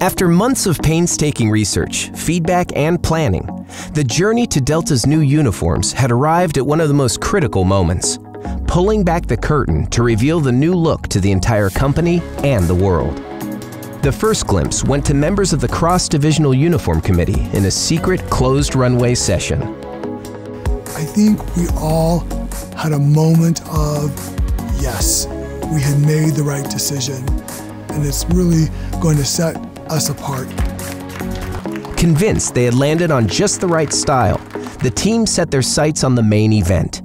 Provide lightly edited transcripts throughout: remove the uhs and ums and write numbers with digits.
After months of painstaking research, feedback, and planning, the journey to Delta's new uniforms had arrived at one of the most critical moments, pulling back the curtain to reveal the new look to the entire company and the world. The first glimpse went to members of the Cross-Divisional Uniform Committee in a secret closed runway session. I think we all had a moment of, yes, we had made the right decision, and it's really going to set us apart. Convinced they had landed on just the right style, the team set their sights on the main event,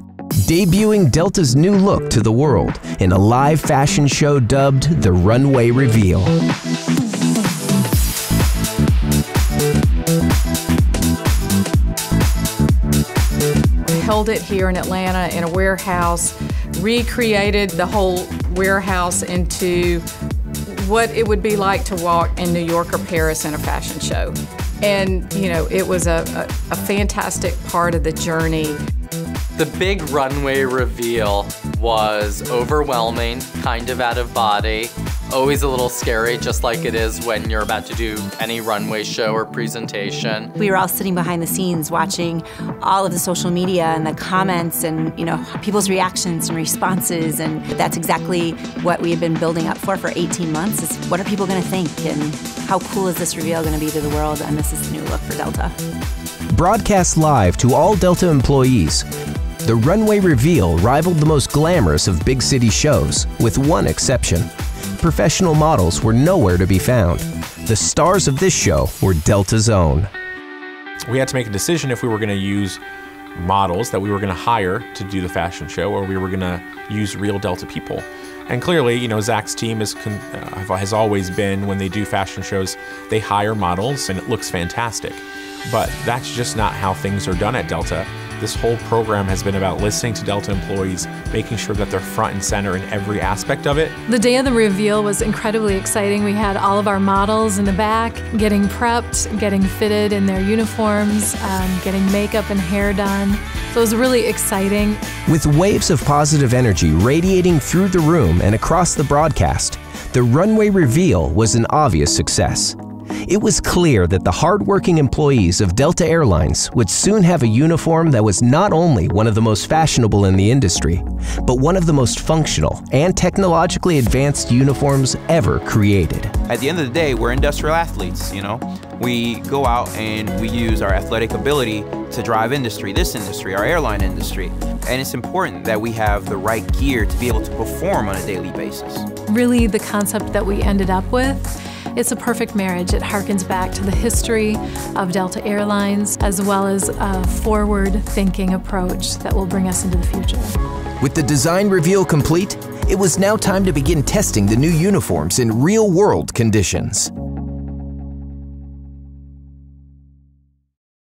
debuting Delta's new look to the world in a live fashion show dubbed the Runway Reveal. Held it here in Atlanta in a warehouse, recreated the whole warehouse into what it would be like to walk in New York or Paris in a fashion show. And, you know, it was a fantastic part of the journey. The big runway reveal was overwhelming, kind of out of body, always a little scary, just like it is when you're about to do any runway show or presentation. We were all sitting behind the scenes watching all of the social media and the comments and, you know, people's reactions and responses, and that's exactly what we had been building up for 18 months, is what are people gonna think and how cool is this reveal gonna be to the world, and this is the new look for Delta. Broadcast live to all Delta employees, the runway reveal rivaled the most glamorous of big city shows, with one exception. Professional models were nowhere to be found. The stars of this show were Delta's own. We had to make a decision if we were going to use models that we were going to hire to do the fashion show, or we were going to use real Delta people. And clearly, you know, Zach's team has always been, when they do fashion shows, they hire models and it looks fantastic. But that's just not how things are done at Delta. This whole program has been about listening to Delta employees, making sure that they're front and center in every aspect of it. The day of the reveal was incredibly exciting. We had all of our models in the back getting prepped, getting fitted in their uniforms, getting makeup and hair done. So it was really exciting. With waves of positive energy radiating through the room and across the broadcast, the runway reveal was an obvious success. It was clear that the hard-working employees of Delta Airlines would soon have a uniform that was not only one of the most fashionable in the industry, but one of the most functional and technologically advanced uniforms ever created. At the end of the day, we're industrial athletes, you know? We go out and we use our athletic ability to drive this industry, our airline industry. And it's important that we have the right gear to be able to perform on a daily basis. Really, the concept that we ended up with, it's a perfect marriage. It harkens back to the history of Delta Airlines, as well as a forward-thinking approach that will bring us into the future. With the design reveal complete, it was now time to begin testing the new uniforms in real-world conditions.